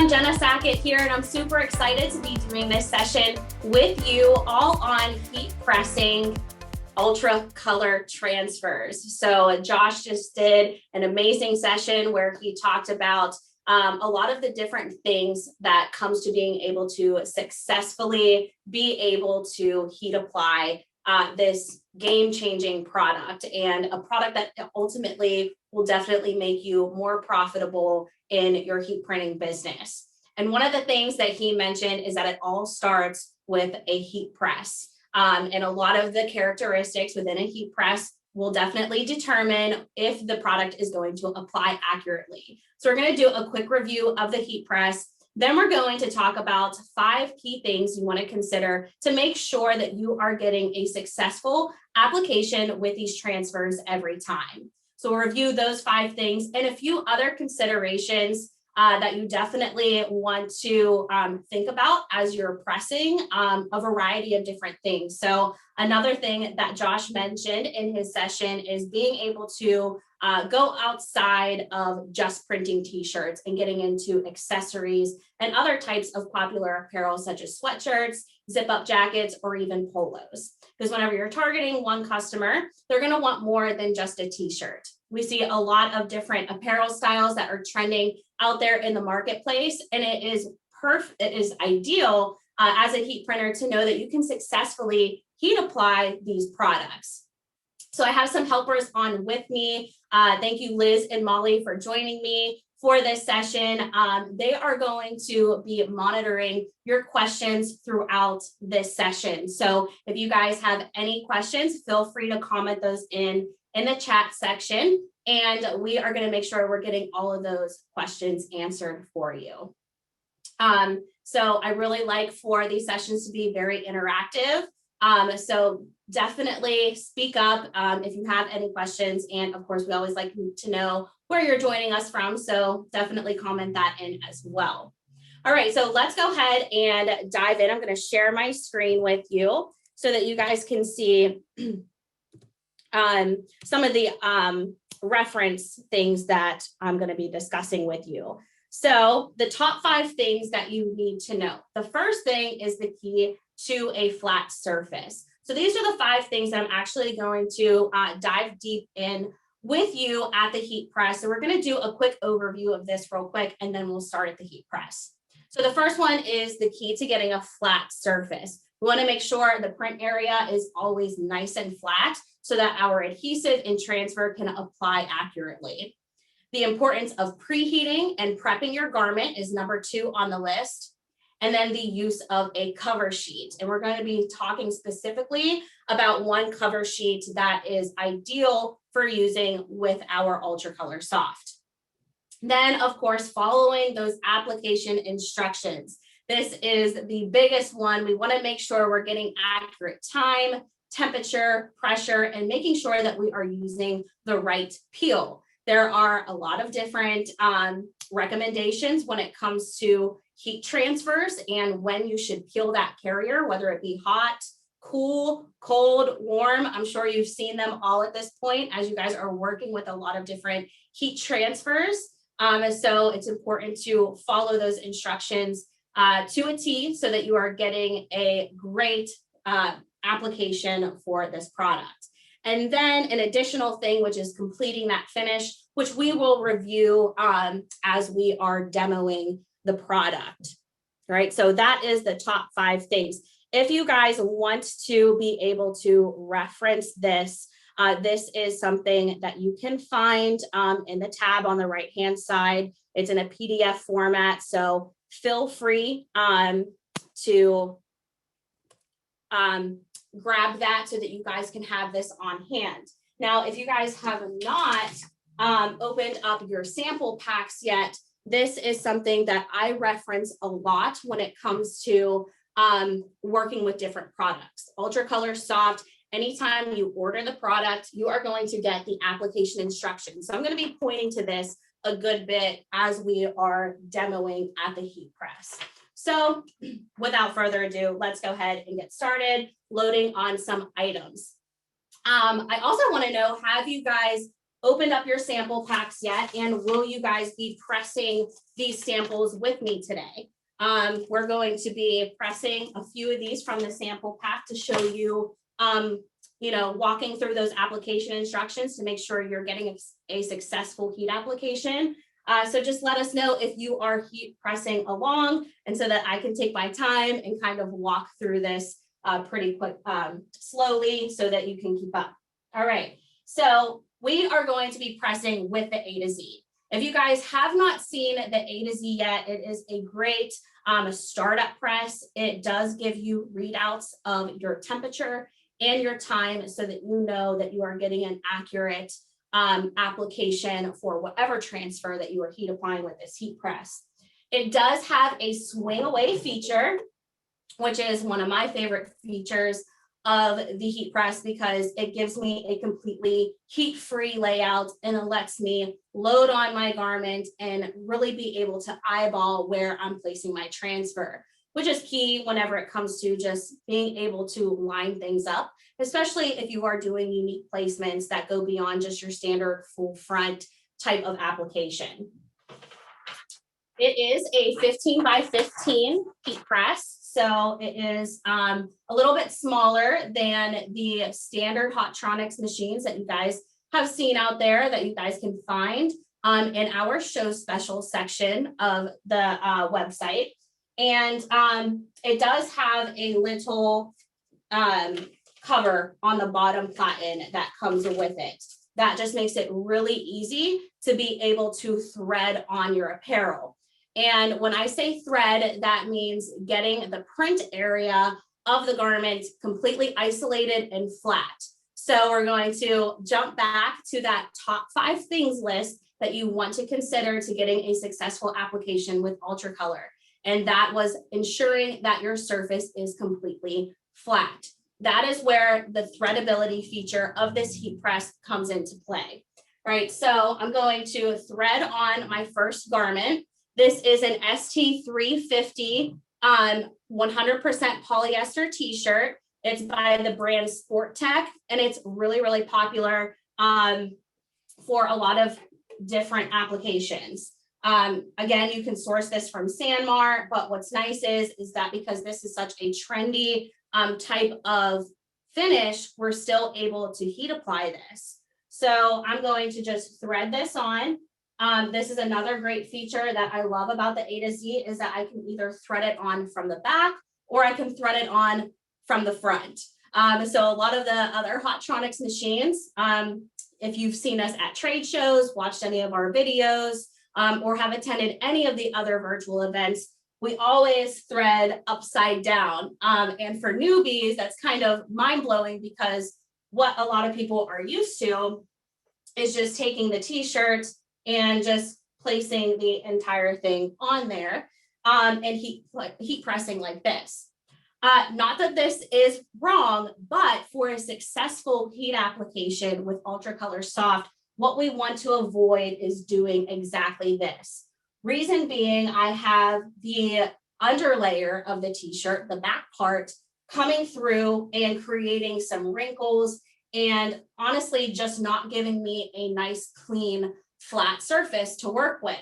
everyone, Jenna Sackett here, and I'm super excited to be doing this session with you all on heat pressing UltraColour transfers. So Josh just did an amazing session where he talked about a lot of the different things that comes to being able to successfully be able to heat apply this game-changing product, and a product that ultimately will definitely make you more profitable in your heat printing business. And one of the things that he mentioned is that it all starts with a heat press. And a lot of the characteristics within a heat press will definitely determine if the product is going to apply accurately. So we're going to do a quick review of the heat press. Then we're going to talk about 5 key things you want to consider to make sure that you are getting a successful application with these transfers every time. So we'll review those 5 things and a few other considerations that you definitely want to think about as you're pressing a variety of different things. So another thing that Josh mentioned in his session is being able to go outside of just printing t-shirts and getting into accessories and other types of popular apparel such as sweatshirts, zip-up jackets, or even polos. Because whenever you're targeting one customer, they're going to want more than just a t-shirt. We see a lot of different apparel styles that are trending out there in the marketplace, and it is ideal as a heat printer to know that you can successfully heat apply these products. So I have some helpers on with me. Thank you, Liz and Molly, for joining me for this session. They are going to be monitoring your questions throughout this session. So if you guys have any questions, feel free to comment those in the chat section, and we are going to make sure we're getting all of those questions answered for you. So I really like for these sessions to be very interactive. So definitely speak up if you have any questions. And of course, we always like to know where you're joining us from. So definitely comment that in as well. All right, so let's go ahead and dive in. I'm going to share my screen with you so that you guys can see some of the reference things that I'm going to be discussing with you. So the top 5 things that you need to know. The first thing is the key to a flat surface. So these are the 5 things that I'm actually going to dive deep in with you at the heat press. So we're going to do a quick overview of this real quick, and then we'll start at the heat press. So the first one is the key to getting a flat surface. We want to make sure the print area is always nice and flat so that our adhesive and transfer can apply accurately. The importance of preheating and prepping your garment is number 2 on the list. And then the use of a cover sheet. And we're going to be talking specifically about one cover sheet that is ideal for using with our UltraColour Soft. Then, of course, following those application instructions. This is the biggest one. We want to make sure we're getting accurate time, temperature, pressure, and making sure that we are using the right peel. There are a lot of different recommendations when it comes to heat transfers and when you should peel that carrier, whether it be hot, cool, cold, warm. I'm sure you've seen them all at this point as you guys are working with a lot of different heat transfers. So it's important to follow those instructions to a T so that you are getting a great application for this product. And then an additional thing, which is completing that finish, which we will review as we are demoing the product. All right, so that is the top 5 things. If you guys want to be able to reference this, this is something that you can find in the tab on the right-hand side. It's in a PDF format, so feel free to grab that so that you guys can have this on hand. Now, if you guys have not opened up your sample packs yet, this is something that I reference a lot when it comes to working with different products. UltraColour Soft, anytime you order the product, you are going to get the application instructions. So I'm going to be pointing to this a good bit as we are demoing at the heat press. So without further ado, let's go ahead and get started loading on some items. I also want to know, have you guys opened up your sample packs yet, and will you guys be pressing these samples with me today? We're going to be pressing a few of these from the sample pack to show you, walking through those application instructions to make sure you're getting a successful heat application. So just let us know if you are heat pressing along, and so that I can take my time and kind of walk through this pretty quick, slowly, so that you can keep up. All right, so we are going to be pressing with the A to Z. If you guys have not seen the A to Z yet, it is a great startup press. It does give you readouts of your temperature and your time so that you know that you are getting an accurate application for whatever transfer that you are heat applying with this heat press. It does have a swing away feature, which is one of my favorite features of the heat press, because it gives me a completely heat-free layout, and it lets me load on my garment and really be able to eyeball where I'm placing my transfer, which is key whenever it comes to just being able to line things up, especially if you are doing unique placements that go beyond just your standard full front type of application. It is a 15 by 15 heat press, so it is a little bit smaller than the standard Hottronics machines that you guys have seen out there, that you guys can find in our show special section of the website. And it does have a little cover on the bottom platen that comes with it. That just makes it really easy to be able to thread on your apparel. And when I say thread, that means getting the print area of the garment completely isolated and flat. So we're going to jump back to that top 5 things list that you want to consider to getting a successful application with UltraColour. And that was ensuring that your surface is completely flat. That is where the threadability feature of this heat press comes into play, right? So I'm going to thread on my first garment. This is an ST350 100% polyester t-shirt. It's by the brand Sport Tech, and it's really, really popular for a lot of different applications. Again, you can source this from Sanmar, but what's nice is that because this is such a trendy type of finish, we're still able to heat apply this. So I'm going to just thread this on. This is another great feature that I love about the A to Z, is that I can either thread it on from the back or I can thread it on from the front. So a lot of the other Hottronics machines, if you've seen us at trade shows, watched any of our videos, or have attended any of the other virtual events, we always thread upside down. And for newbies, that's kind of mind-blowing, because what a lot of people are used to is just taking the t-shirt and just placing the entire thing on there and heat pressing like this. Not that this is wrong, but for a successful heat application with UltraColour Soft, what we want to avoid is doing exactly this. Reason being, I have the underlayer of the t-shirt, the back part, coming through and creating some wrinkles, and honestly just not giving me a nice, clean, flat surface to work with.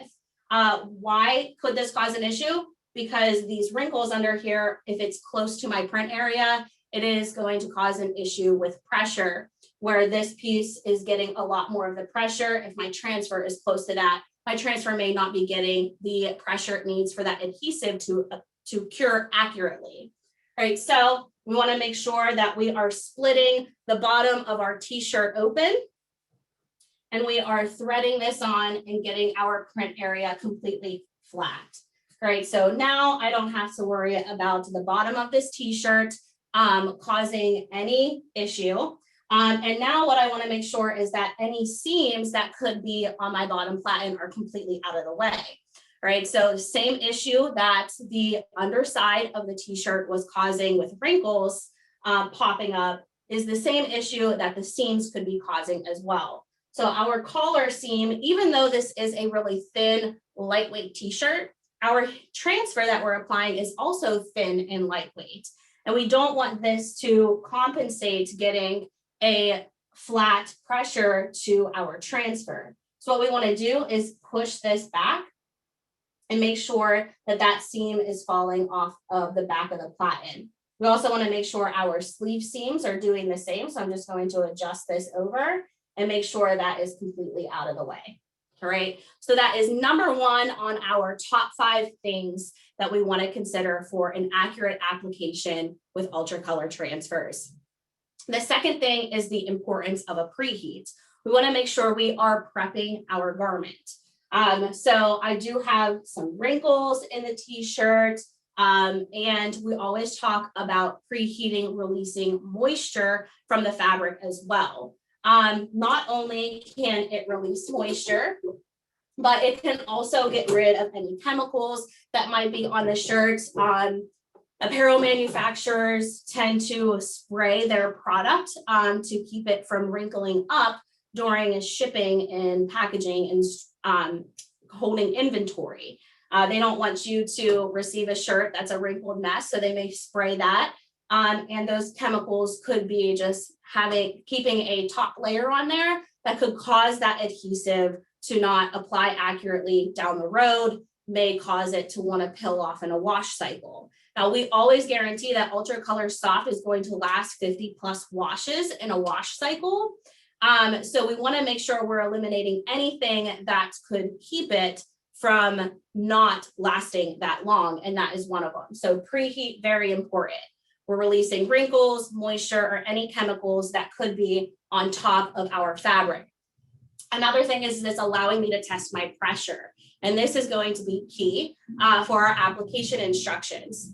Why could this cause an issue? Because these wrinkles under here, if it's close to my print area, it is going to cause an issue with pressure, where this piece is getting a lot more of the pressure. If my transfer is close to that, my transfer may not be getting the pressure it needs for that adhesive to cure accurately. All right, so we want to make sure that we are splitting the bottom of our t-shirt open, and we are threading this on and getting our print area completely flat. All right, so now I don't have to worry about the bottom of this t-shirt causing any issue. And now what I want to make sure is that any seams that could be on my bottom platen are completely out of the way. All right, so same issue that the underside of the t-shirt was causing with wrinkles popping up is the same issue that the seams could be causing as well. So our collar seam, even though this is a really thin, lightweight t-shirt, our transfer that we're applying is also thin and lightweight. And we don't want this to compensate getting a flat pressure to our transfer. So what we want to do is push this back and make sure that that seam is falling off of the back of the platen. We also want to make sure our sleeve seams are doing the same. So I'm just going to adjust this over and make sure that is completely out of the way. All right, so that is number one on our top 5 things that we want to consider for an accurate application with UltraColour transfers. The second thing is the importance of a preheat. We want to make sure we are prepping our garment. So I do have some wrinkles in the t-shirt, and we always talk about preheating, releasing moisture from the fabric as well. Not only can it release moisture, but it can also get rid of any chemicals that might be on the shirt. Apparel manufacturers tend to spray their product to keep it from wrinkling up during shipping and packaging and holding inventory. They don't want you to receive a shirt that's a wrinkled mess, so they may spray that. And those chemicals could be just keeping a top layer on there that could cause that adhesive to not apply accurately down the road, may cause it to want to peel off in a wash cycle. Now, we always guarantee that UltraColour Soft is going to last 50 plus washes in a wash cycle. So we want to make sure we're eliminating anything that could keep it from not lasting that long, and that is one of them. So preheat, very important. We're releasing wrinkles, moisture, or any chemicals that could be on top of our fabric. Another thing is this allowing me to test my pressure, and this is going to be key for our application instructions.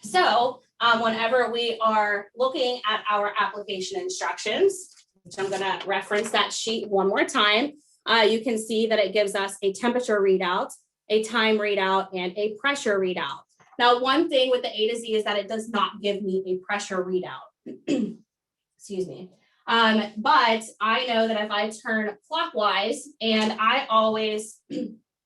So whenever we are looking at our application instructions, which I'm going to reference that sheet one more time, you can see that it gives us a temperature readout, a time readout, and a pressure readout. Now, one thing with the A to Z is that it does not give me a pressure readout. Excuse me. But I know that if I turn clockwise, and I always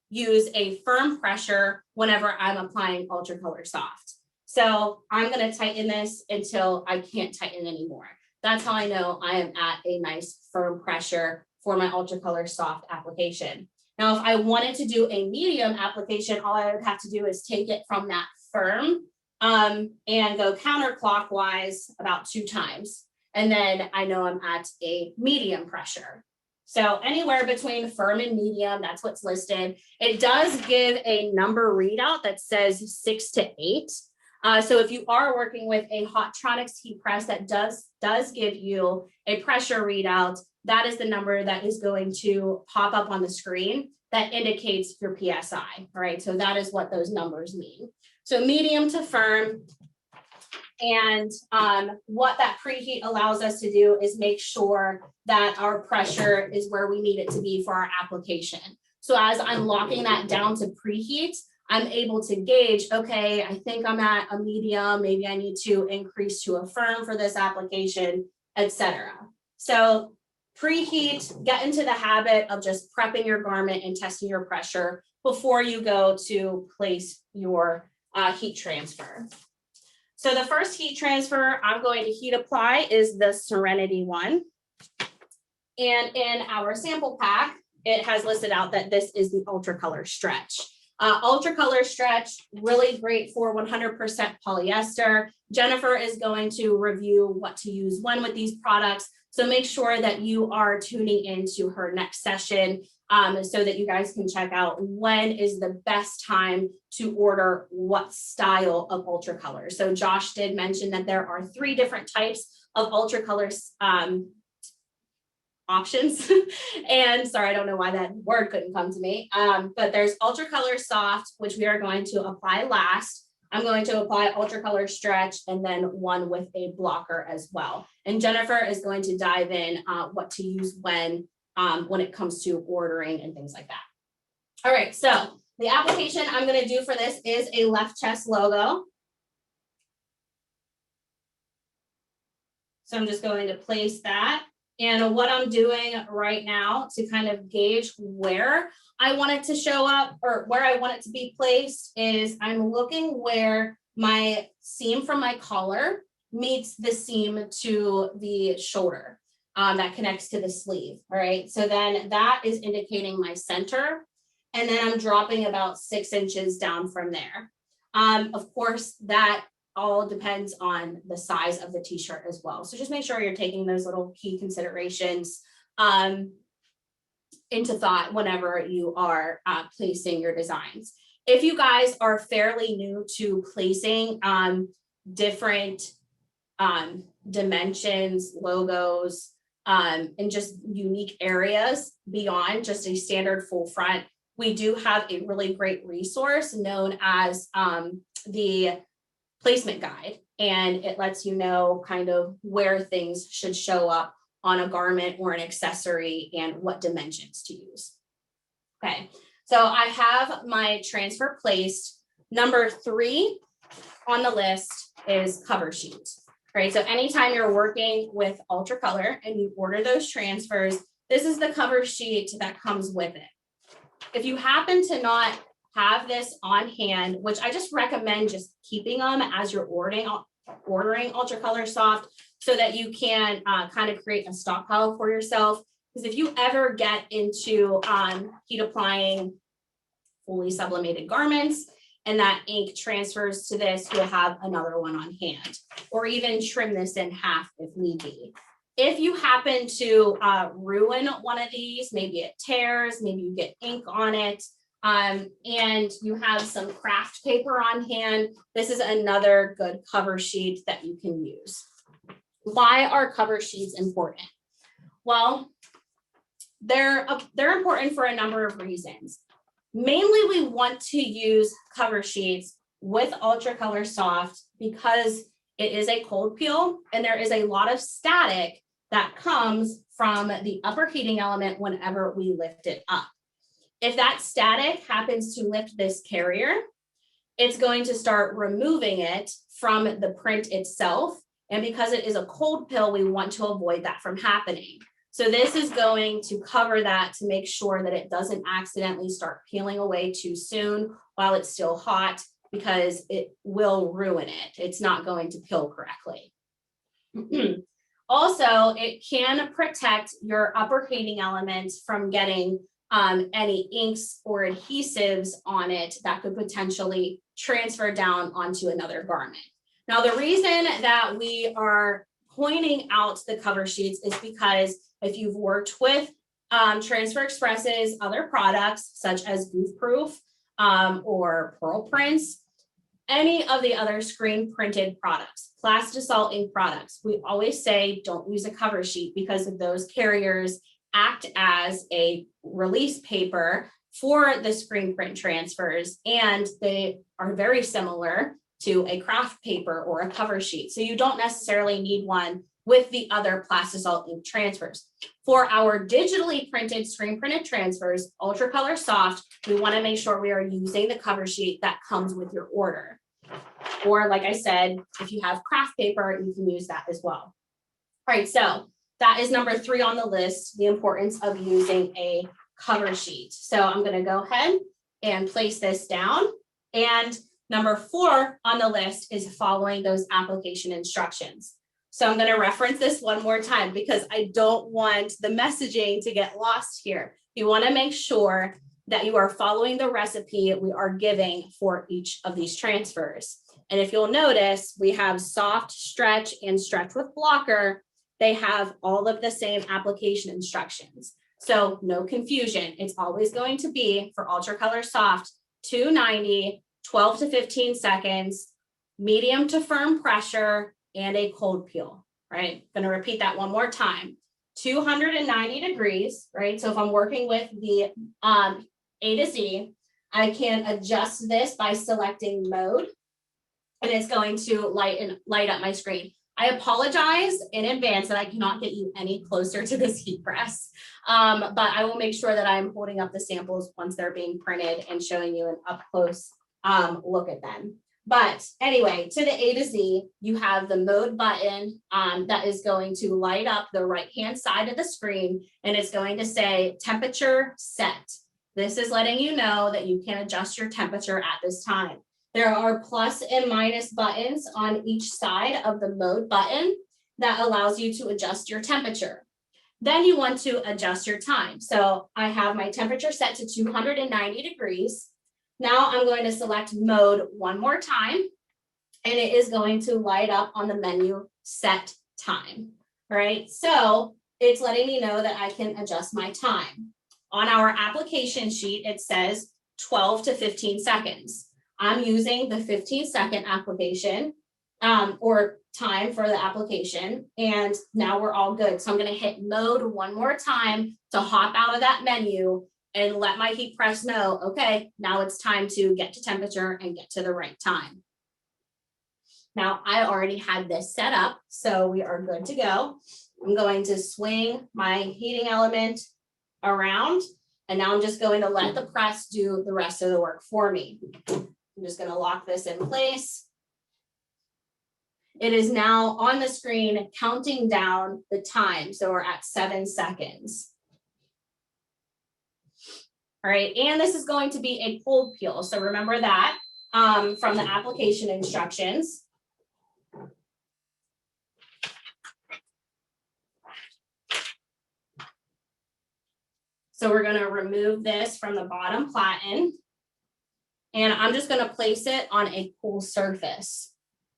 use a firm pressure whenever I'm applying UltraColour Soft. So I'm going to tighten this until I can't tighten anymore. That's how I know I am at a nice firm pressure for my UltraColour Soft application. Now, if I wanted to do a medium application, all I would have to do is take it from that firm and go counterclockwise about 2 times. And then I know I'm at a medium pressure. So anywhere between firm and medium, that's what's listed. It does give a number readout that says 6 to 8. So if you are working with a Hotronix heat press that does give you a pressure readout, that is the number that is going to pop up on the screen that indicates your PSI. All right, so that is what those numbers mean. So medium to firm. And what that preheat allows us to do is make sure that our pressure is where we need it to be for our application. So as I'm locking that down to preheat, I'm able to gauge, okay, I think I'm at a medium, maybe I need to increase to a firm for this application, etc. So preheat, get into the habit of just prepping your garment and testing your pressure before you go to place your heat transfer. So the first heat transfer I'm going to heat apply is the Serenity one. And in our sample pack, it has listed out that this is the UltraColour Stretch. UltraColour Stretch, really great for 100% polyester. Jennifer is going to review what to use when with these products. So make sure that you are tuning into her next session so that you guys can check out when is the best time to order what style of UltraColour. So Josh did mention that there are 3 different types of UltraColour options. And sorry, I don't know why that word couldn't come to me. But there's UltraColour Soft, which we are going to apply last. I'm going to apply UltraColour Stretch and then one with a blocker as well. And Jennifer is going to dive in what to use when it comes to ordering and things like that. All right, so the application I'm going to do for this is a left chest logo. So I'm just going to place that. And what I'm doing right now to kind of gauge where I want it to show up or where I want it to be placed is I'm looking where my seam from my collar meets the seam to the shoulder. that connects to the sleeve. All right, so then that is indicating my center. And then I'm dropping about 6 inches down from there. Of course, that all depends on the size of the t-shirt as well. So just make sure you're taking those little key considerations into thought whenever you are placing your designs. If you guys are fairly new to placing different dimensions, logos, and just unique areas beyond just a standard full front, we do have a really great resource known as the placement guide, and it lets you know kind of where things should show up on a garment or an accessory and what dimensions to use. Okay, so I have my transfer placed. Number 3 on the list is cover sheet. Right, so anytime you're working with UltraColour and you order those transfers, this is the cover sheet that comes with it. If you happen to not have this on hand, which I just recommend just keeping them as you're ordering UltraColour Soft, so that you can kind of create a stockpile for yourself. Because if you ever get into heat applying fully sublimated garments and that ink transfers to this, you'll have another one on hand, or even trim this in half if need be. If you happen to ruin one of these, maybe it tears, maybe you get ink on it, and you have some craft paper on hand, this is another good cover sheet that you can use. Why are cover sheets important? Well, they're important for a number of reasons. Mainly, we want to use cover sheets with UltraColour Soft because it is a cold peel and there is a lot of static that comes from the upper heating element whenever we lift it up. If that static happens to lift this carrier, it's going to start removing it from the print itself. And because it is a cold pill, we want to avoid that from happening. So this is going to cover that to make sure that it doesn't accidentally start peeling away too soon while it's still hot, because it will ruin it. It's not going to peel correctly. Also, it can protect your upper heating elements from getting any inks or adhesives on it that could potentially transfer down onto another garment. Now, the reason that we are pointing out the cover sheets is because if you've worked with Transfer Express's other products, such as Goof Proof or Pearl Prints, any of the other screen printed products, Plastisol ink products, we always say don't use a cover sheet because those carriers act as a release paper for the screen print transfers, and they are very similar to a craft paper or a cover sheet. So you don't necessarily need one with the other Plastisol ink transfers. For our digitally printed screen printed transfers, UltraColour Soft, we want to make sure we are using the cover sheet that comes with your order. Or like I said, if you have craft paper, you can use that as well. All right, so that is number 3 on the list, the importance of using a cover sheet. So I'm going to go ahead and place this down. And number 4 on the list is following those application instructions. So I'm going to reference this one more time because I don't want the messaging to get lost here. You want to make sure that you are following the recipe we are giving for each of these transfers. And if you'll notice, we have soft, stretch, and stretch with blocker. They have all of the same application instructions. So no confusion. It's always going to be for UltraColour Soft, 290, 12 to 15 seconds, medium to firm pressure, and a cold peel, right? I'm going to repeat that one more time. 290 degrees, right? So if I'm working with the A to Z, I can adjust this by selecting mode, and it's going to light up my screen. I apologize in advance that I cannot get you any closer to this heat press, but I will make sure that I'm holding up the samples once they're being printed and showing you an up close look at them. But anyway, to the A to Z, you have the mode button that is going to light up the right-hand side of the screen, and it's going to say temperature set. This is letting you know that you can adjust your temperature at this time. There are plus and minus buttons on each side of the mode button that allows you to adjust your temperature. Then you want to adjust your time. So I have my temperature set to 290 degrees. Now I'm going to select mode one more time, and it is going to light up on the menu set time. All right, so it's letting me know that I can adjust my time. On our application sheet, it says 12 to 15 seconds. I'm using the 15-second application or time for the application, and now we're all good. So I'm going to hit mode one more time to hop out of that menu and let my heat press know, okay, now it's time to get to temperature and get to the right time. Now I already had this set up, so we are good to go. I'm going to swing my heating element around, and now I'm just going to let the press do the rest of the work for me. I'm just going to lock this in place. It is now on the screen counting down the time, so we're at 7 seconds. All right, and this is going to be a cold peel, so remember that from the application instructions. So we're going to remove this from the bottom platen, and I'm just going to place it on a cool surface.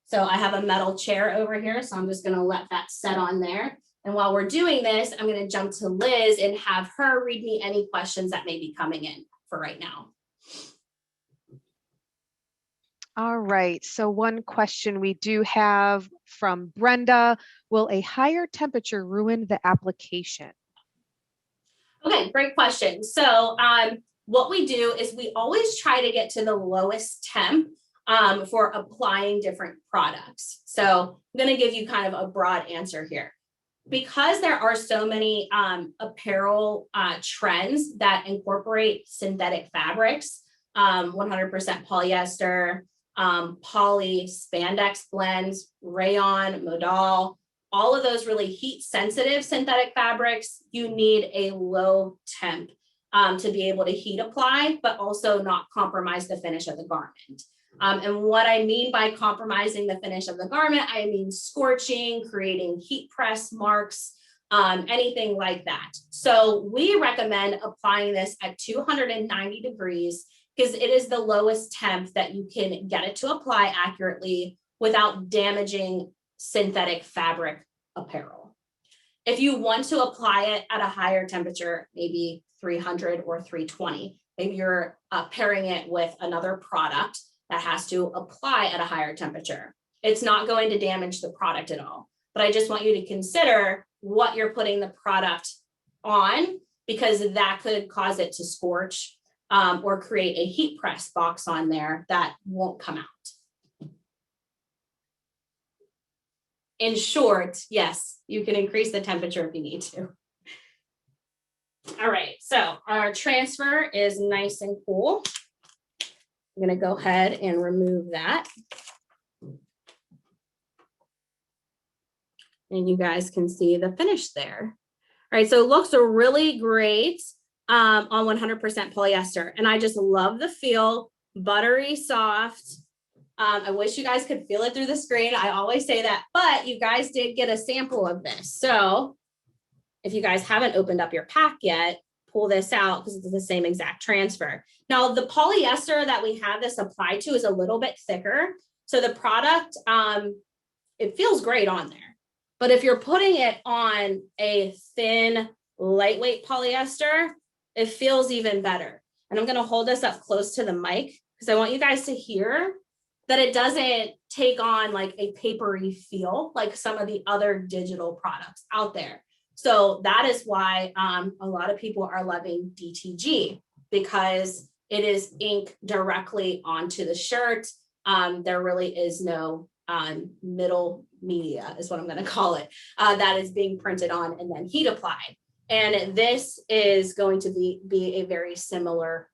So I have a metal chair over here, so I'm just going to let that set on there. And while we're doing this, I'm going to jump to Liz and have her read me any questions that may be coming in for right now. All right, so one question we do have from Brenda: will a higher temperature ruin the application? Okay, great question. So what we do is we always try to get to the lowest temp for applying different products. So I'm going to give you kind of a broad answer here. Because there are so many apparel trends that incorporate synthetic fabrics, 100% polyester, poly, spandex blends, rayon, modal, all of those really heat sensitive synthetic fabrics, you need a low temp to be able to heat apply, but also not compromise the finish of the garment. And what I mean by compromising the finish of the garment, I mean scorching, creating heat press marks, anything like that. So we recommend applying this at 290 degrees because it is the lowest temp that you can get it to apply accurately without damaging synthetic fabric apparel. If you want to apply it at a higher temperature, maybe 300 or 320, maybe you're pairing it with another product that has to apply at a higher temperature. It's not going to damage the product at all. But I just want you to consider what you're putting the product on, because that could cause it to scorch or create a heat press box on there that won't come out. In short, yes, you can increase the temperature if you need to. All right, so our transfer is nice and cool. I'm going to go ahead and remove that. And you guys can see the finish there. All right, so it looks really great on 100% polyester. And I just love the feel, buttery soft. I wish you guys could feel it through the screen. I always say that, but you guys did get a sample of this. So if you guys haven't opened up your pack yet, pull this out because it's the same exact transfer. Now, the polyester that we have this applied to is a little bit thicker. So the product, it feels great on there. But if you're putting it on a thin, lightweight polyester, it feels even better. And I'm going to hold this up close to the mic because I want you guys to hear that it doesn't take on like a papery feel like some of the other digital products out there. So that is why a lot of people are loving DTG, because it is ink directly onto the shirt. There really is no middle media, is what I'm going to call it, that is being printed on and then heat applied. And this is going to be a very similar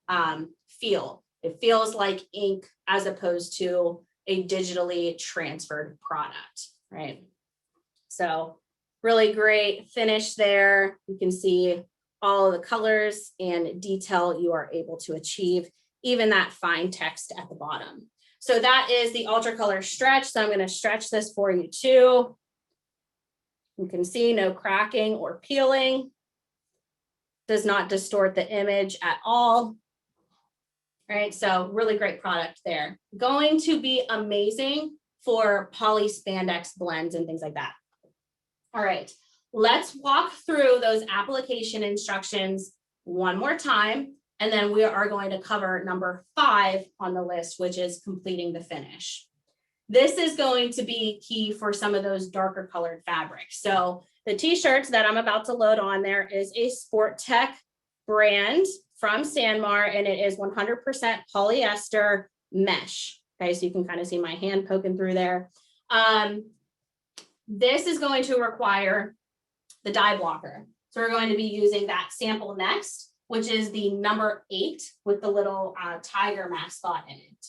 feel. It feels like ink as opposed to a digitally transferred product, right? So really great finish there. You can see all of the colors and detail you are able to achieve, even that fine text at the bottom. So that is the UltraColour stretch. So I'm going to stretch this for you too. You can see no cracking or peeling. Does not distort the image at all. All right, so really great product there. Going to be amazing for poly spandex blends and things like that. All right, let's walk through those application instructions one more time, and then we are going to cover number 5 on the list, which is completing the finish. This is going to be key for some of those darker colored fabrics. So the t-shirts that I'm about to load on there is a Sport Tech brand from Sanmar, and it is 100% polyester mesh. Okay, so you can kind of see my hand poking through there. This is going to require the dye blocker. So we're going to be using that sample next, which is the number 8 with the little tiger mascot in it.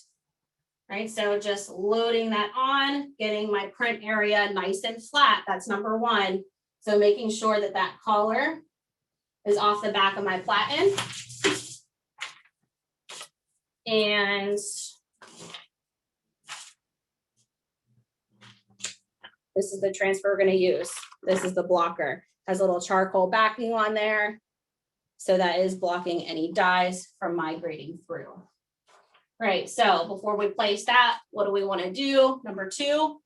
Right, so just loading that on, getting my print area nice and flat. That's number 1. So making sure that that collar is off the back of my platen. And this is the transfer we're going to use. This is the blocker. Has a little charcoal backing on there. So that is blocking any dyes from migrating through. Right, so before we place that, what do we want to do? Number 2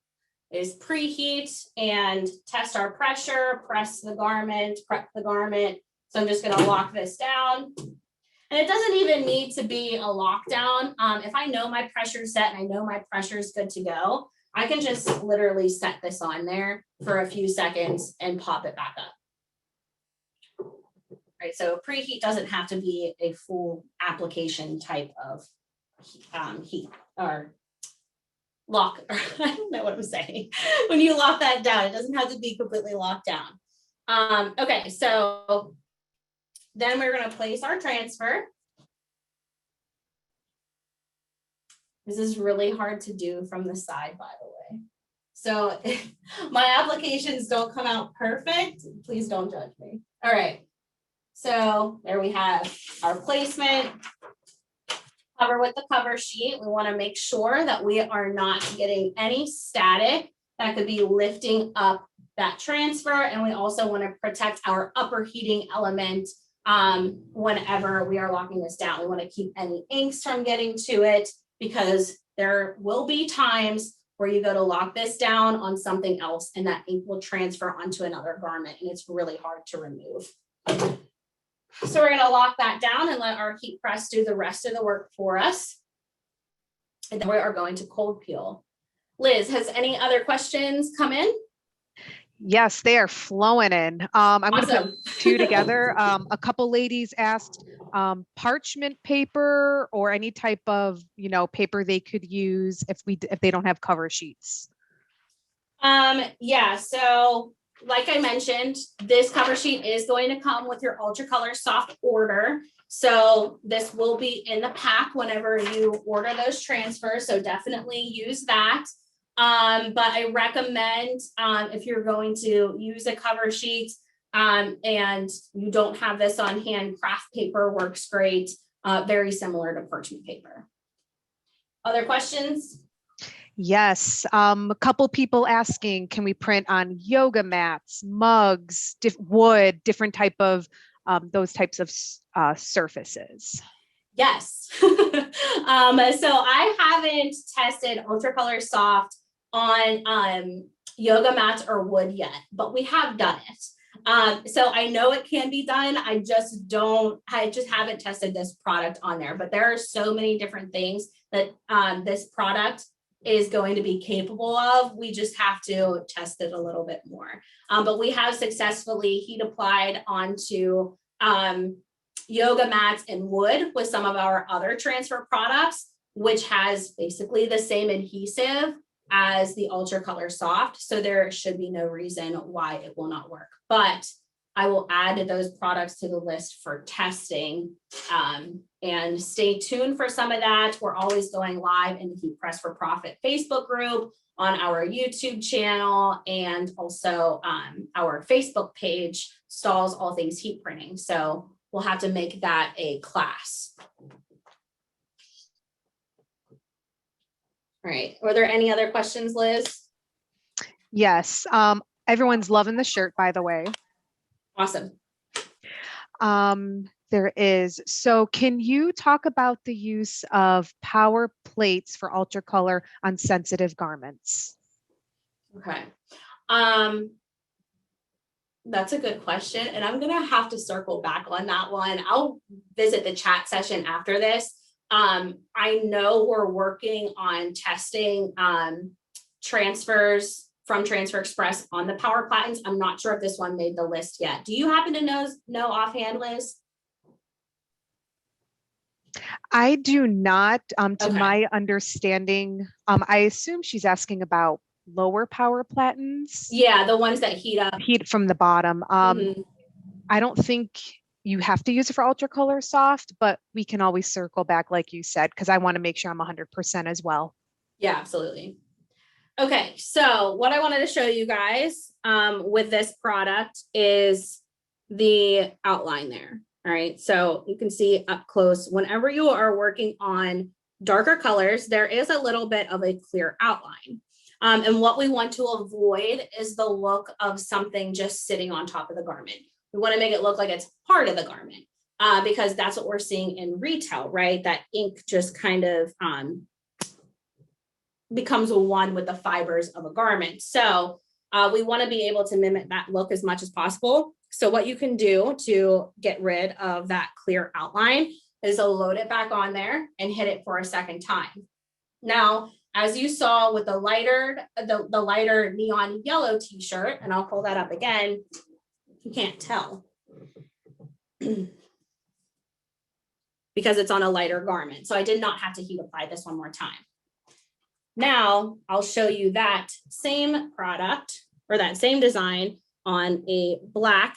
is preheat and test our pressure, press the garment, prep the garment. So I'm just going to lock this down. And it doesn't even need to be a lockdown. If I know my pressure is set and I know my pressure is good to go, I can just literally set this on there for a few seconds and pop it back up. Right, so preheat doesn't have to be a full application type of heat or lock. I don't know what I'm saying. When you lock that down, it doesn't have to be completely locked down. Okay, so then we're going to place our transfer. This is really hard to do from the side, by the way. So if my applications don't come out perfect, please don't judge me. All right. So there we have our placement. Cover with the cover sheet. We want to make sure that we are not getting any static that could be lifting up that transfer. And we also want to protect our upper heating element whenever we are locking this down. We want to keep any inks from getting to it, because there will be times where you go to lock this down on something else and that ink will transfer onto another garment, and it's really hard to remove. So we're going to lock that down and let our heat press do the rest of the work for us. And then we are going to cold peel. Liz, has any other questions come in? Yes, they are flowing in. I'm going to put 2 together. A couple ladies asked parchment paper or any type of, paper they could use if they don't have cover sheets. Yeah, so like I mentioned, this cover sheet is going to come with your UltraColour soft order. So this will be in the pack whenever you order those transfers. So definitely use that. But I recommend if you're going to use a cover sheet and you don't have this on hand, craft paper works great. Very similar to parchment paper. Other questions? Yes, a couple people asking, can we print on yoga mats, mugs, wood, different type of those types of surfaces? Yes. So I haven't tested UltraColour Soft on yoga mats or wood yet, but we have done it. So I know it can be done. I just haven't tested this product on there, but there are so many different things that this product is going to be capable of. We just have to test it a little bit more. But we have successfully heat applied onto yoga mats and wood with some of our other transfer products, which has basically the same adhesive as the UltraColour Soft. So there should be no reason why it will not work. But I will add those products to the list for testing, and stay tuned for some of that. We're always going live in the Heat Press for Profit Facebook group, on our YouTube channel, and also our Facebook page, Stahls All Things Heat Printing. So we'll have to make that a class. All right. Were there any other questions, Liz? Yes. Everyone's loving the shirt, by the way. Awesome. There is. So can you talk about the use of power plates for UltraColour on sensitive garments? Okay. That's a good question. And I'm going to have to circle back on that one. I'll visit the chat session after this. I know we're working on testing transfers from Transfer Express on the Power Platens. I'm not sure if this one made the list yet. Do you happen to know offhand, Liz? I do not. To Okay. my understanding, I assume she's asking about lower power platens. Yeah, the ones that heat up. Heat from the bottom. I don't think you have to use it for UltraColour Soft, but we can always circle back, like you said, because I want to make sure I'm 100% as well. Yeah, absolutely. Okay, so what I wanted to show you guys with this product is the outline there. All right, so you can see up close, whenever you are working on darker colors, there is a little bit of a clear outline. And what we want to avoid is the look of something just sitting on top of the garment. We want to make it look like it's part of the garment because that's what we're seeing in retail, right? That ink just kind of becomes one with the fibers of a garment. So we want to be able to mimic that look as much as possible. So what you can do to get rid of that clear outline is to load it back on there and hit it for a second time. Now, as you saw with the lighter neon yellow t-shirt, and I'll pull that up again, you can't tell because it's on a lighter garment. So I did not have to heat apply this one more time. Now I'll show you that same product or that same design on a black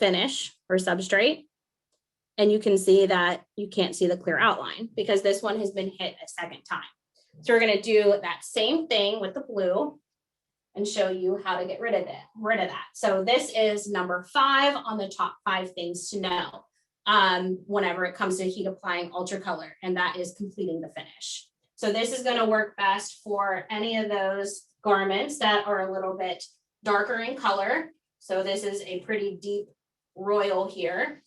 finish or substrate. And you can see that you can't see the clear outline because this one has been hit a second time. So we're going to do that same thing with the blue and show you how to get rid of that. So this is number 5 on the top 5 things to know whenever it comes to heat applying UltraColour, and that is completing the finish. So this is going to work best for any of those garments that are a little bit darker in color. So this is a pretty deep royal here.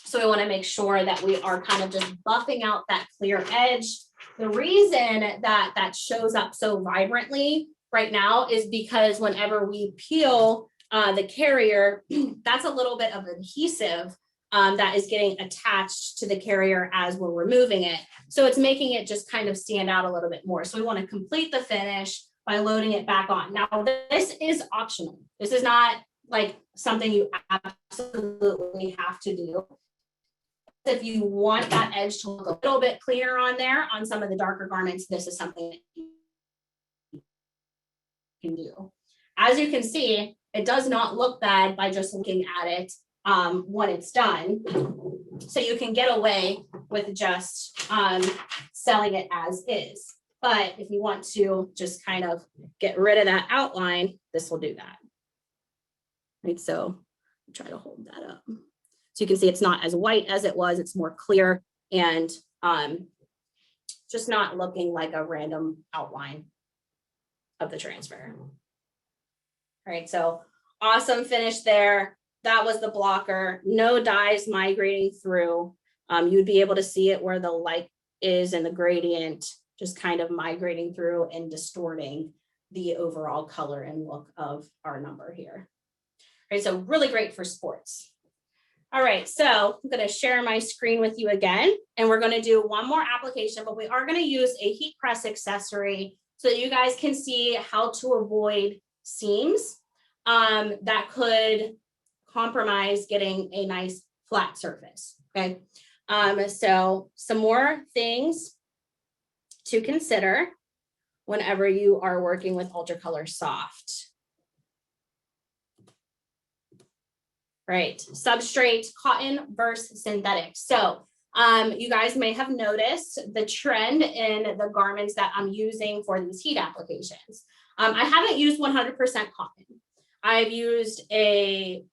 So we want to make sure that we are kind of just buffing out that clear edge. The reason that that shows up so vibrantly right now is because whenever we peel the carrier, that's a little bit of adhesive that is getting attached to the carrier as we're removing it. So it's making it just kind of stand out a little bit more. So we want to complete the finish by loading it back on. Now, this is optional. This is not like something you absolutely have to do. If you want that edge to look a little bit cleaner on there on some of the darker garments, this is something that you can do. As you can see, it does not look bad by just looking at it when it's done. So you can get away with just selling it as is. But if you want to just kind of get rid of that outline, this will do that. Right, so try to hold that up. So you can see it's not as white as it was, it's more clear and just not looking like a random outline of the transfer. All right, so awesome finish there. That was the blocker, no dyes migrating through. You'd be able to see it where the light is and the gradient just kind of migrating through and distorting the overall color and look of our number here. All right, so really great for sports. All right, so I'm going to share my screen with you again, and we're going to do one more application, but we are going to use a heat press accessory so that you guys can see how to avoid seams that could compromise getting a nice flat surface, okay? So some more things to consider whenever you are working with UltraColour Soft. Right, substrate, cotton versus synthetic. So you guys may have noticed the trend in the garments that I'm using for these heat applications. I haven't used 100% cotton. I've used 2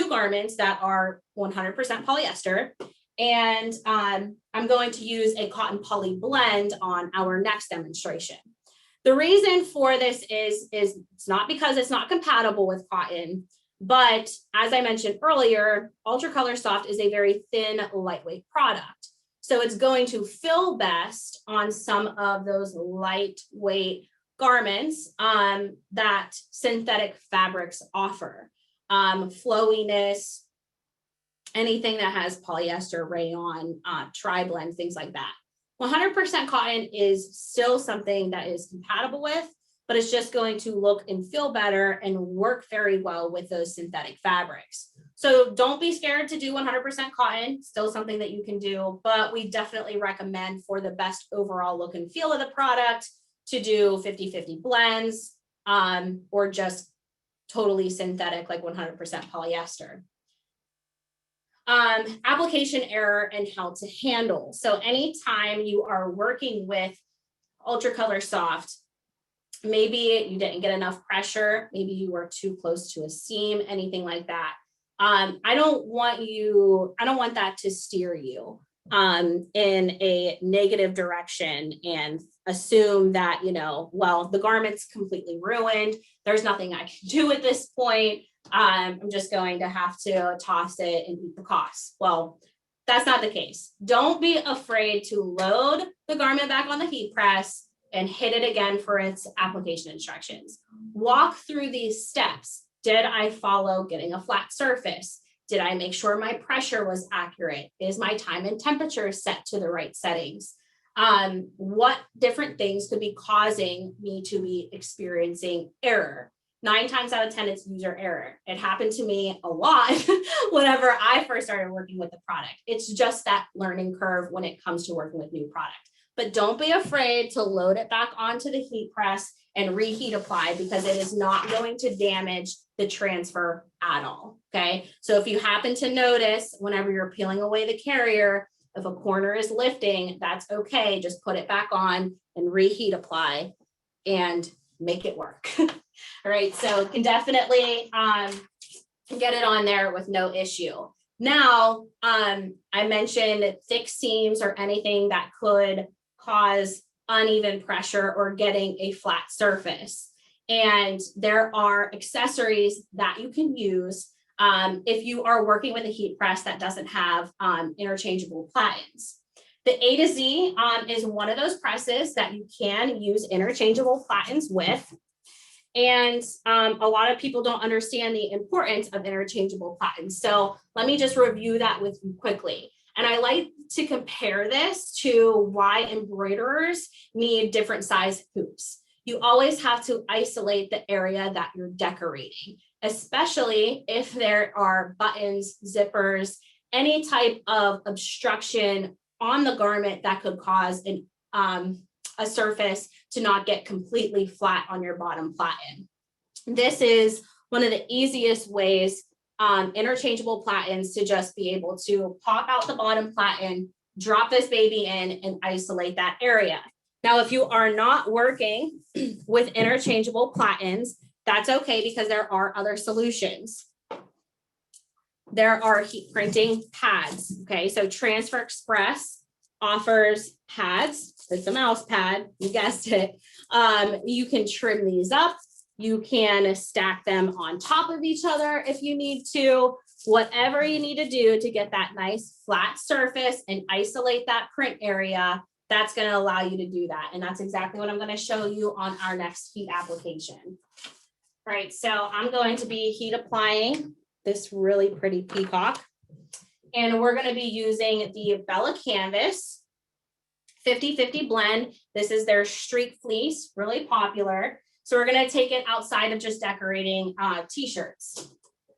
garments that are 100% polyester, and I'm going to use a cotton poly blend on our next demonstration. The reason for this is it's not because it's not compatible with cotton, but as I mentioned earlier, UltraColour Soft is a very thin, lightweight product. So it's going to fill best on some of those lightweight garments that synthetic fabrics offer. Flowiness, anything that has polyester, rayon, tri-blend, things like that. 100% cotton is still something that is compatible with, but it's just going to look and feel better and work very well with those synthetic fabrics. So don't be scared to do 100% cotton, still something that you can do, but we definitely recommend for the best overall look and feel of the product to do 50-50 blends or just totally synthetic, like 100% polyester. Application error and how to handle. So anytime you are working with UltraColour Soft, maybe you didn't get enough pressure, maybe you were too close to a seam, anything like that. I don't want that to steer you in a negative direction and assume that, you know, well, the garment's completely ruined. There's nothing I can do at this point. I'm just going to have to toss it and eat the cost. Well, that's not the case. Don't be afraid to load the garment back on the heat press and hit it again for its application instructions. Walk through these steps. Did I follow getting a flat surface? Did I make sure my pressure was accurate? Is my time and temperature set to the right settings? What different things could be causing me to be experiencing error? 9 times out of 10, it's user error. It happened to me a lot whenever I first started working with the product. It's just that learning curve when it comes to working with new product. But don't be afraid to load it back onto the heat press and reheat apply, because it is not going to damage the transfer at all, okay? So if you happen to notice whenever you're peeling away the carrier, if a corner is lifting, that's okay. Just put it back on and reheat apply and make it work. All right, so can definitely get it on there with no issue. Now, I mentioned thick seams or anything that could cause uneven pressure or getting a flat surface. And there are accessories that you can use if you are working with a heat press that doesn't have interchangeable platens. The A to Z is one of those presses that you can use interchangeable platens with. And a lot of people don't understand the importance of interchangeable platens. So let me just review that with you quickly. And I like to compare this to why embroiderers need different size hoops. You always have to isolate the area that you're decorating, especially if there are buttons, zippers, any type of obstruction on the garment that could cause a surface to not get completely flat on your bottom platen. This is one of the easiest ways, interchangeable platens, to just be able to pop out the bottom platen, drop this baby in, and isolate that area. Now, if you are not working with interchangeable platens, that's okay, because there are other solutions. There are heat printing pads, okay? So Transfer Express offers pads. It's a mouse pad, you guessed it. You can trim these up. You can stack them on top of each other if you need to. Whatever you need to do to get that nice flat surface and isolate that print area, that's going to allow you to do that. And that's exactly what I'm going to show you on our next heat application. All right, so I'm going to be heat applying this really pretty peacock. And we're going to be using the Bella Canvas 50-50 blend. This is their streak fleece, really popular. So we're going to take it outside of just decorating t-shirts.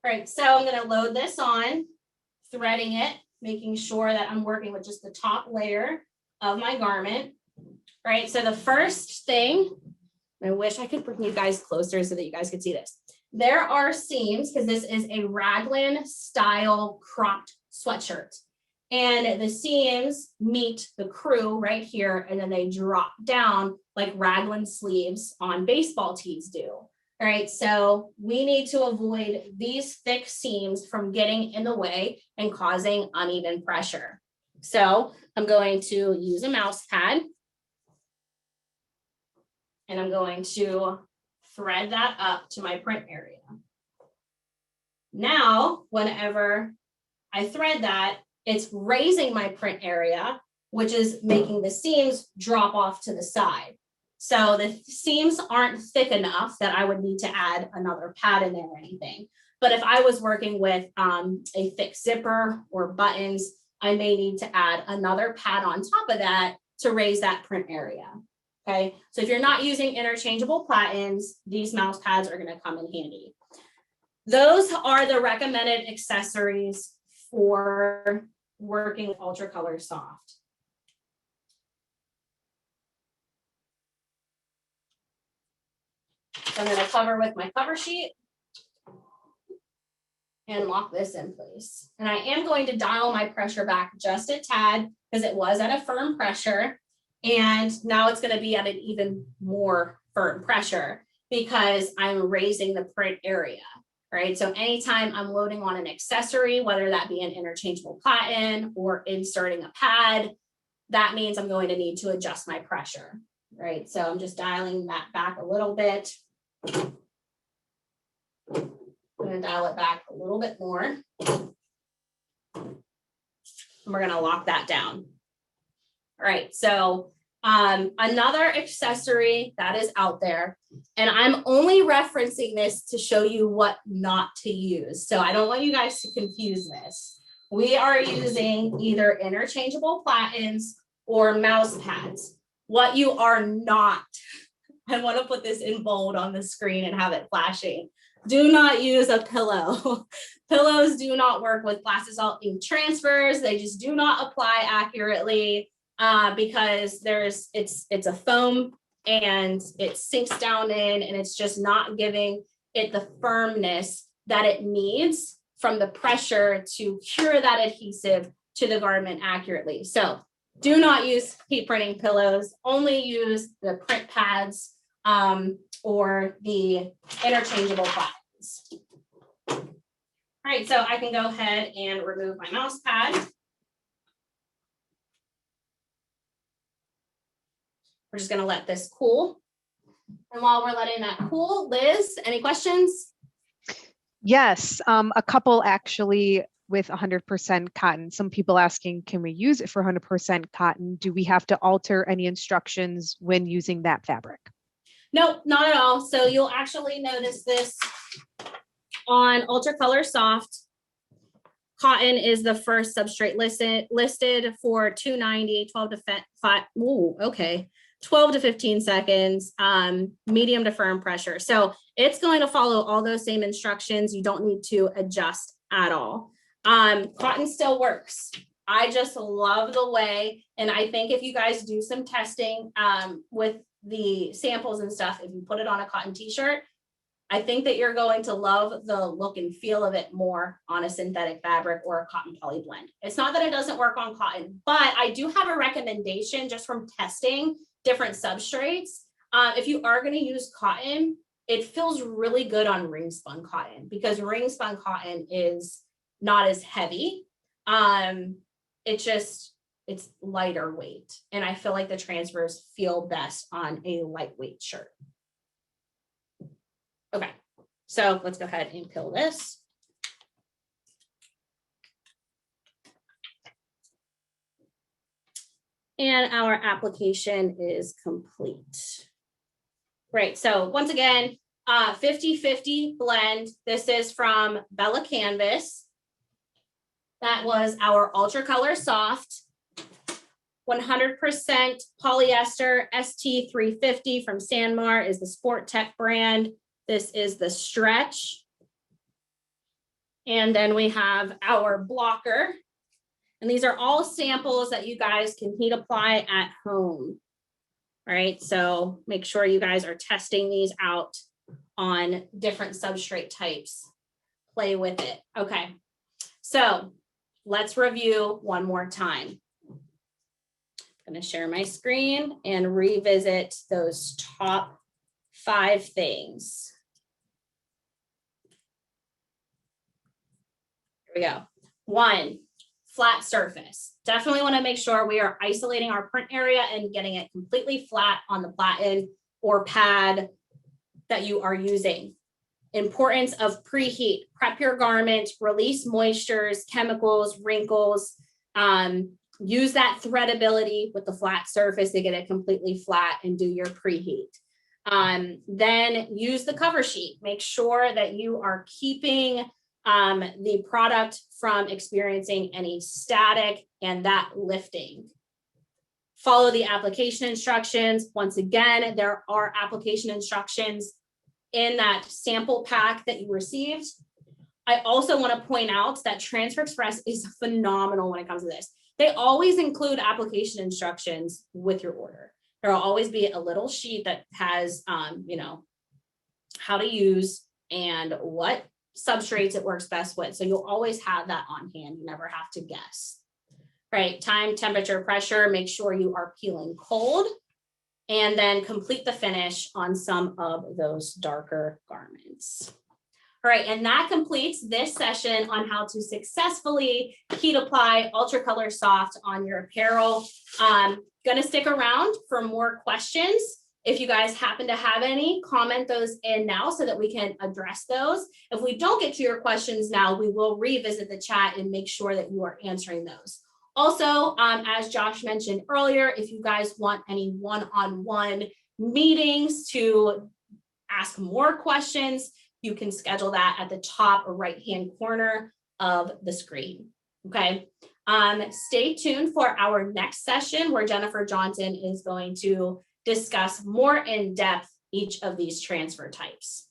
All right, so I'm going to load this on, threading it, making sure that I'm working with just the top layer of my garment. All right, so the first thing, I wish I could bring you guys closer so that you guys could see this. There are seams, because this is a raglan style cropped sweatshirt. And the seams meet the crew right here, and then they drop down like raglan sleeves on baseball tees do. All right, so we need to avoid these thick seams from getting in the way and causing uneven pressure. So I'm going to use a mouse pad and I'm going to thread that up to my print area. Now, whenever I thread that, it's raising my print area, which is making the seams drop off to the side. So the seams aren't thick enough that I would need to add another pad in there or anything. But if I was working with a thick zipper or buttons, I may need to add another pad on top of that to raise that print area. Okay, so if you're not using interchangeable platens, these mouse pads are going to come in handy. Those are the recommended accessories for working with UltraColour Soft. So I'm going to cover with my cover sheet and lock this in place. And I am going to dial my pressure back just a tad because it was at a firm pressure. And now it's going to be at an even more firm pressure because I'm raising the print area, right? So anytime I'm loading on an accessory, whether that be an interchangeable platen or inserting a pad, that means I'm going to need to adjust my pressure, right? So I'm just dialing that back a little bit. I'm going to dial it back a little bit more. And we're going to lock that down. All right, so another accessory that is out there, and I'm only referencing this to show you what not to use. So I don't want you guys to confuse this. We are using either interchangeable platens or mouse pads. What you are not, I want to put this in bold on the screen and have it flashing. Do not use a pillow. Pillows do not work with Stahls ink transfers. They just do not apply accurately because it's a foam and it sinks down in, and it's just not giving it the firmness that it needs from the pressure to cure that adhesive to the garment accurately. So do not use heat printing pillows. Only use the print pads or the interchangeable platens. All right, so I can go ahead and remove my mouse pad. We're just gonna let this cool. And while we're letting that cool, Liz, any questions? Yes, a couple actually with 100% cotton. Some people asking, can we use it for 100% cotton? Do we have to alter any instructions when using that fabric? Nope, not at all. So you'll actually notice this on UltraColour Soft. Cotton is the first substrate listed for 290, 12 to 5. Ooh, okay. 12 to 15 seconds, medium to firm pressure. So it's going to follow all those same instructions. You don't need to adjust at all. Cotton still works. I just love the way, and I think if you guys do some testing with the samples and stuff, if you put it on a cotton t-shirt, I think that you're going to love the look and feel of it more on a synthetic fabric or a cotton poly blend. It's not that it doesn't work on cotton, but I do have a recommendation just from testing different substrates. If you are going to use cotton, it feels really good on ring spun cotton because ring spun cotton is not as heavy. It's lighter weight. And I feel like the transfers feel best on a lightweight shirt. Okay, so let's go ahead and peel this. And our application is complete. Great, so once again, 50-50 blend. This is from Bella Canvas. That was our UltraColour Soft. 100% polyester ST350 from Sanmar is the Sport Tech brand. This is the stretch. And then we have our blocker. And these are all samples that you guys can heat apply at home. All right, so make sure you guys are testing these out on different substrate types. Play with it. Okay, so let's review one more time. I'm going to share my screen and revisit those top 5 things. Here we go. 1, flat surface. Definitely want to make sure we are isolating our print area and getting it completely flat on the platen. or pad that you are using. Importance of preheat. Prep your garment, release moistures, chemicals, wrinkles. Use that threadability with the flat surface to get it completely flat and do your preheat. Then use the cover sheet. Make sure that you are keeping the product from experiencing any static and that lifting. Follow the application instructions. Once again, there are application instructions in that sample pack that you received. I also want to point out that Transfer Express is phenomenal when it comes to this. They always include application instructions with your order. There will always be a little sheet that has, you know, how to use and what substrates it works best with. So you'll always have that on hand. You never have to guess. Right? Time, temperature, pressure. Make sure you are peeling cold. And then complete the finish on some of those darker garments. All right, and that completes this session on how to successfully heat apply UltraColour Soft on your apparel. Gonna stick around for more questions. If you guys happen to have any, comment those in now so that we can address those. If we don't get to your questions now, we will revisit the chat and make sure that you are answering those. Also, as Josh mentioned earlier, if you guys want any one-on-one meetings to ask more questions, you can schedule that at the top right-hand corner of the screen, okay? Stay tuned for our next session where Jennifer Johnson is going to discuss more in depth each of these transfer types.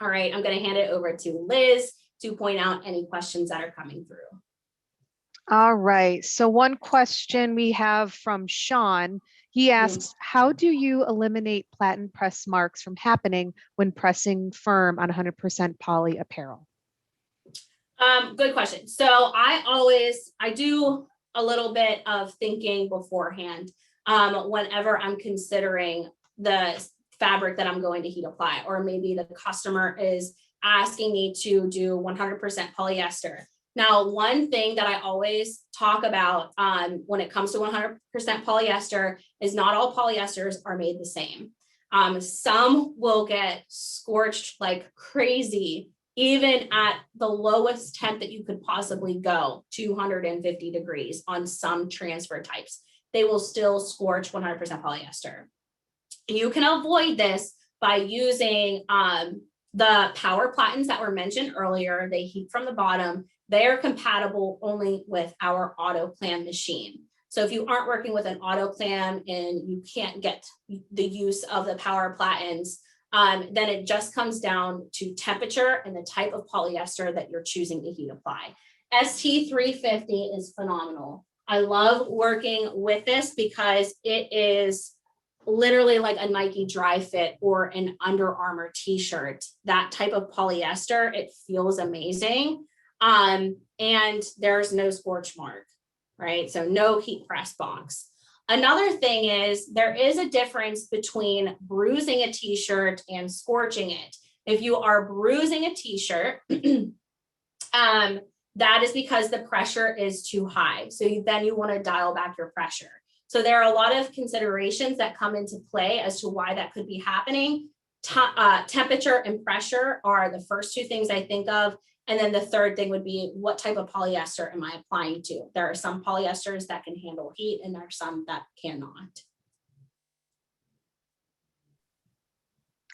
All right, I'm gonna hand it over to Liz to point out any questions that are coming through. All right, so one question we have from Sean. He asks, how do you eliminate platen press marks from happening when pressing firm on 100% poly apparel? Good question. So I do a little bit of thinking beforehand whenever I'm considering the fabric that I'm going to heat apply, or maybe the customer is asking me to do 100% polyester. Now, one thing that I always talk about when it comes to 100% polyester is not all polyesters are made the same. Some will get scorched like crazy, even at the lowest temp that you could possibly go, 250 degrees on some transfer types. They will still scorch 100% polyester. You can avoid this by using the power platens that were mentioned earlier. They heat from the bottom. They are compatible only with our autoclam machine. So if you aren't working with an autoclam and you can't get the use of the power platens, then it just comes down to temperature and the type of polyester that you're choosing to heat apply. ST350 is phenomenal. I love working with this because it is literally like a Nike dry fit or an Under Armour t-shirt. That type of polyester, it feels amazing. And there's no scorch mark, right? So no heat press box. Another thing is there is a difference between bruising a t-shirt and scorching it. If you are bruising a t-shirt, that is because the pressure is too high. So then you want to dial back your pressure. So there are a lot of considerations that come into play as to why that could be happening. Temperature and pressure are the first two things I think of. And then the third thing would be, what type of polyester am I applying to? There are some polyesters that can handle heat and there are some that cannot.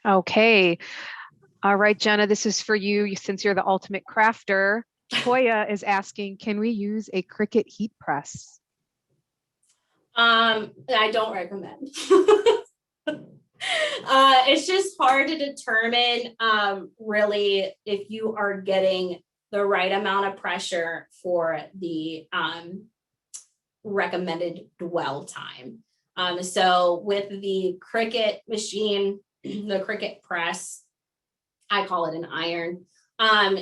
Okay. All right, Jenna, this is for you since you're the ultimate crafter. Toya is asking, can we use a Cricut heat press? I don't recommend. It's just hard to determine really if you are getting the right amount of pressure for the recommended dwell time. So with the Cricut machine, the Cricut press, I call it an iron,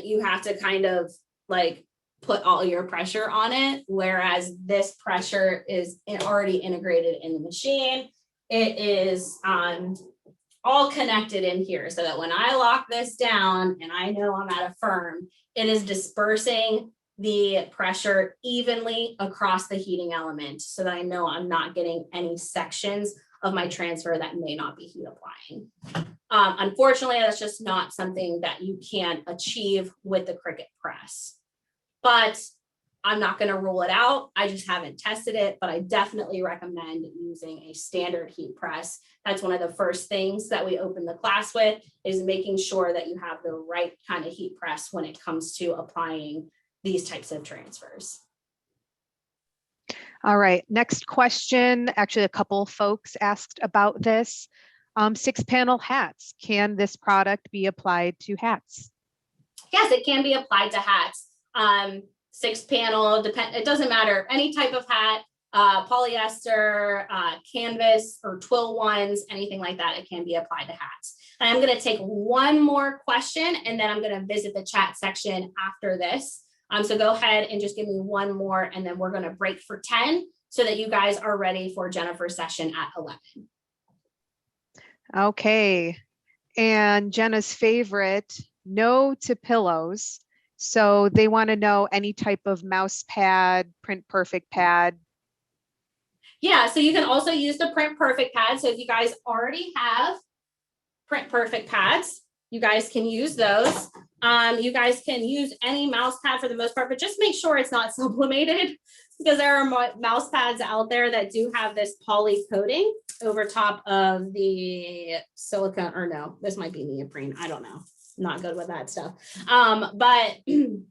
you have to kind of like put all your pressure on it, whereas this pressure is already integrated in the machine. It is all connected in here so that when I lock this down and I know I'm at a firm, it is dispersing the pressure evenly across the heating element so that I know I'm not getting any sections of my transfer that may not be heat applying. Unfortunately, that's just not something that you can achieve with the Cricut press, but I'm not going to rule it out. I just haven't tested it, but I definitely recommend using a standard heat press. That's one of the first things that we open the class with, is making sure that you have the right kind of heat press when it comes to applying these types of transfers. All right, next question. Actually, a couple folks asked about this. 6-panel hats. Can this product be applied to hats? Yes, it can be applied to hats. 6-panel, it doesn't matter, any type of hat, polyester, canvas, or twill ones, anything like that, it can be applied to hats. And I'm going to take one more question, and then I'm going to visit the chat section after this. So go ahead and just give me one more, and then we're going to break for 10 so that you guys are ready for Jennifer's session at 11. Okay, and Jenna's favorite, no to pillows. So they want to know any type of mouse pad, print perfect pad. Yeah, so you can also use the print perfect pad. So if you guys already have print perfect pads, you guys can use those. You guys can use any mouse pad for the most part, but just make sure it's not sublimated, because there are mouse pads out there that do have this poly coating over top of the silicone, or no, this might be neoprene. I don't know. I'm not good with that stuff. But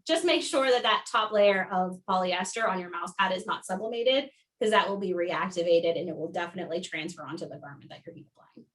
just make sure that that top layer of polyester on your mouse pad is not sublimated, because that will be reactivated and it will definitely transfer onto the garment that you're heat applying.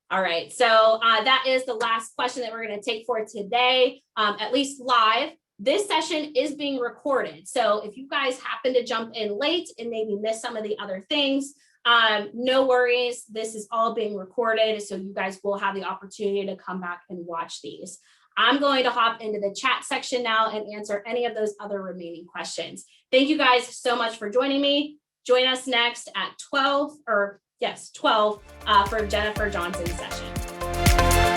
All right, so that is the last question that we're going to take for today, at least live. This session is being recorded. So if you guys happen to jump in late and maybe miss some of the other things, no worries. This is all being recorded, so you guys will have the opportunity to come back and watch these. I'm going to hop into the chat section now and answer any of those other remaining questions. Thank you guys so much for joining me. Join us next at 12 for Jennifer Johnson's session.